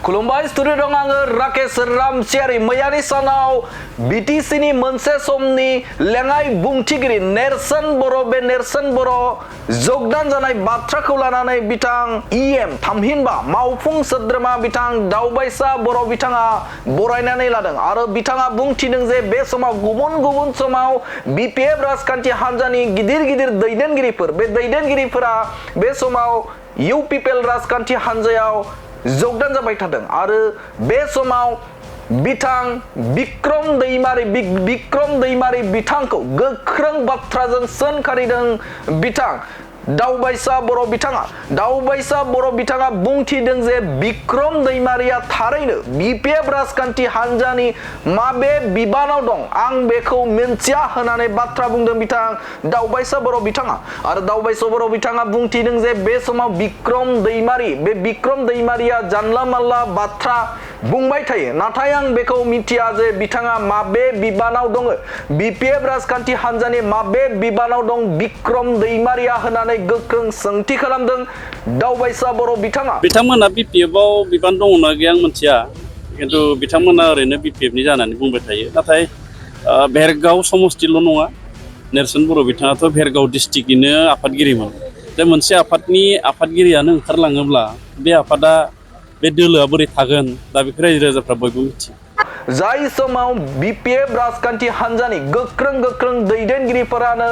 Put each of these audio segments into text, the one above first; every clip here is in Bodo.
खुलुमबाय स्टुडिअ दं आङो राकेश रामसियारि मैयानि सानाव बिटिसिनि मोनसे समनि लेङाइ बुंथिगिरि नेरसोन बर' बे नेरसोन बर' जगदान जानाय बाथ्राखौ लानानै बिथां इएम थामहिनबा मावफुं सोद्रोमा बिथां दावबायसा बर' बिथाङा बरायनानै लादों आरो बिथाङा बुंथिदों जे बे समाव गुबुन समाव बिपिएफ राजखान्थि हान्जानि गिदिर दैदेनगिरिफोर बे दैदेनगिरिफोरा बे समाव इउपिपिएल राजखान्थि हान्जायाव जगदान जाबाय थादों आरो बे समाव बिथां बिक्रम दैमारि बिथांखौ गोख्रों बाथ्राजों सोंखारिदों बिथां दावबायसा बर' बिथाङा बुंथिदों जे बिक्रम दैमारिया थारैनो बिपिएफ राजखान्थि हान्जानि माबे बिबानाव दं आं बेखौ मिन्थिया होननानै बाथ्रा बुंदों बिथां दावबायसा बर' बिथाङा आरो दावबायसा बर' बिथाङा बुंथिदों जे बे समाव बिक्रम दैमारिया जानला मानला बाथ्रा बुंबाय थायो नाथाय आं बेखौ मिथिया जे बिथाङा माबे बिबानाव दङ बिपिएफ राजखान्थि हान्जानि माबे बिबानाव दं बिक्रम दैमारिया होननानै गोख्रों सोंथि खालामदों दावबायसा बर' बिथाङा बिथांमोना बिपिएफआव बिबान दङना गैया आं मिथिया खिन्थु बिथांमोना ओरैनो बिपिएफनि जानानै बुंबाय थायो नाथाय भेरगाव समस्तिल' नङा नेरसोन बर' बिथाङाथ' भेरगाव डिस्ट्रिक्टनिनो आफादगिरिमोन दा मोनसे आफादनि आफादगिरियानो ओंखारलाङोब्ला बे आफादा बे दोलोआ बोरै थागोन दा बेखौ रायजो राजाफ्रा बयबो मिथियो जाय समाव बिपिएफ राजखान्थि हान्जानि गोख्रों दैदेनगिरिफोरानो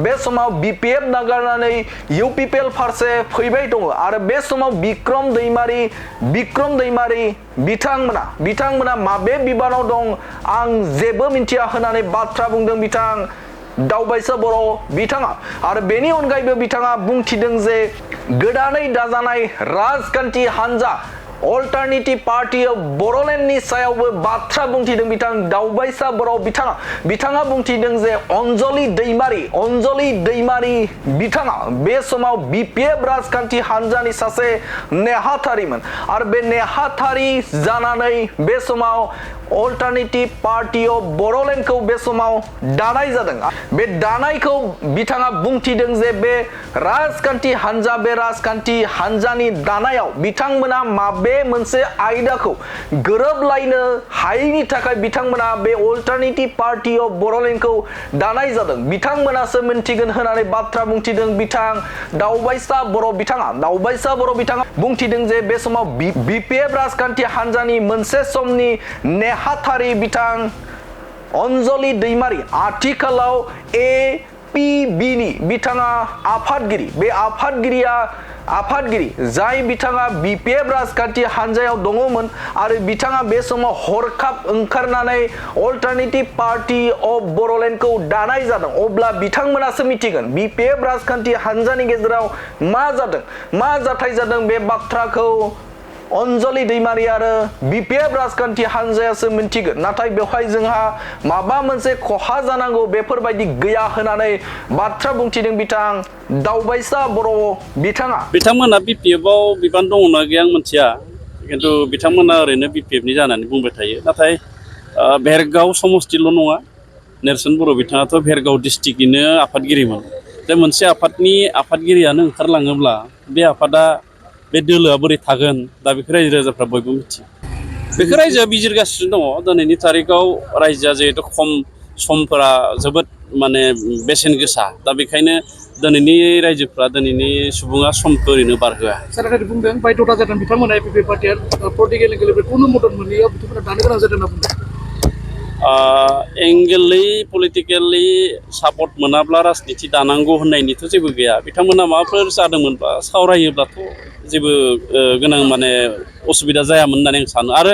बे समाव बिपिएफ नागारनानै इउपिपिएल फारसे फैबाय दङ आरो बे समाव बिक्रम दैमारि बिथांमोना माबे बिबानाव दं आं जेबो मिथिया होननानै बाथ्रा बुंदों बिथां दावबायसा बर' बिथाङा आरो बेनि अनगायैबो बिथाङा बुंथिदों जे गोदानै दाजानाय राजखान्थि हान्जा अल्टारनेटिभ पार्टी अफ बर'लेण्डनि सायावबो बाथ्रा बुंथिदों बिथां दावबायसा बर' बिथाङा बुंथिदों जे अन्जलि दैमारि बिथाङा बे समाव बिपिएफ राजखान्थि हान्जानि सासे नेहाथारिमोन आरो बे नेहाथारि जानानै बे समाव अल्टारनेटिभ पार्टी अफ बर'लेण्डखौ बे समाव दानाय जादों बे दानायखौ बिथाङा बुंथिदों जे बे राजखान्थि हान्जानि दानायाव बिथांमोना माबे मोनसे आयदाखौ गोरोबलायनो हायैनि थाखाय बिथांमोना बे अल्टारनेटिभ पार्टी अफ बर'लेण्डखौ दानाय जादों बिथांमोनासो मिन्थिगोन होननानै बाथ्रा बुंथिदों बिथां दावबायसा बर' बिथाङा बुंथिदों जे बे समाव बिपिएफ राजखान्थि हान्जानि मोनसे समनि नेहाथारि बिथां अन्जलि दैमारि आथिखालाव एपिबिनि बिथाङा आफादगिरि जाय बिथाङा बिपिएफ राजखान्थि हान्जायाव दङमोन आरो बिथाङा बे समाव हरखाब ओंखारनानै अल्टारनेटिभ पार्टी अफ बर'लेण्डखौ दानाय जादों अब्ला बिथांमोनासो मिथिगोन बिपिएफ राजखान्थि हान्जानि गेजेराव मा जाथाय जादों बे बाथ्राखौ अन्जलि दैमारि आरो बिपिएफ राजखान्थि हान्जायासो मिन्थिगोन नाथाय बेवहाय जोंहा माबा मोनसे खहा जानांगौ बेफोरबायदि गैया होननानै बाथ्रा बुंथिदों बिथां दावबायसा बर' बिथांमोना बिपिएफआव बिबान दङना गैया आं मिथिया खिन्थु बिथांमोना ओरैनो बिपिएफनि जानानै बुंबाय थायो नाथाय भेरगाव समस्तिल' नङा नेरसोन बर' बिथाङाथ' भेरगाव डिस्ट्रिक्टनिनो आफादगिरिमोन दा मोनसे आफादनि आफादगिरियानो ओंखारलाङोब्ला बे आफादा बे दोलोआ बोरै थागोन दा बेखौ रायजो राजाफ्रा बयबो मिथियो बेखौ रायजोआ बिजिरगासिनो दङ दिनैनि तारिखाव रायजोआ जिहेतु खम समफोरा जोबोद माने बेसेन गोसा दा बेखायनो दिनैनि रायजोफ्रा दिनैनि सुबुङा समखौ ओरैनो बारहोआ सोरखारि बुंदों बायद'था जादों बिथांमोना एपिपिएफ पार्टिया पलिटिकेल खुनु मदद मोनैयाव बिथांमोना दानो गोनां जादों होनना बुंदों पलिटिकेलि सापर्ट मोनाब्ला राजनिथि दानांगौ होननायनिथ' जेबो गैया बिथांमोना माबाफोर जादोंमोनबा सावरायोब्लाथ' जेबो गोनां माने असुबिदा जायामोन होननानै आं सानो आरो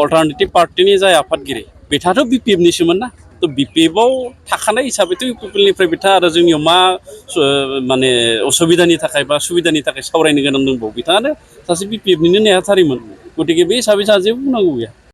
अल्टारनेटिभ पार्टिनि जाय आफादगिरि बिथाङाथ' बिपिएफनिसोमोन ना थ' बिपिएफआव थाखानाय हिसाबैथ' इउपिपिएलनिफ्राय बिथाङा आरो जोंनियाव मा माने असुबिदानि थाखाय बा सुबिदानि थाखाय सावरायनो गोनां दंबावो बिथाङानो सासे बिपिएफनिनो नेहाथारिमोन गतिके बे हिसाबै जोंहा जेबो बुंनांगौ गैया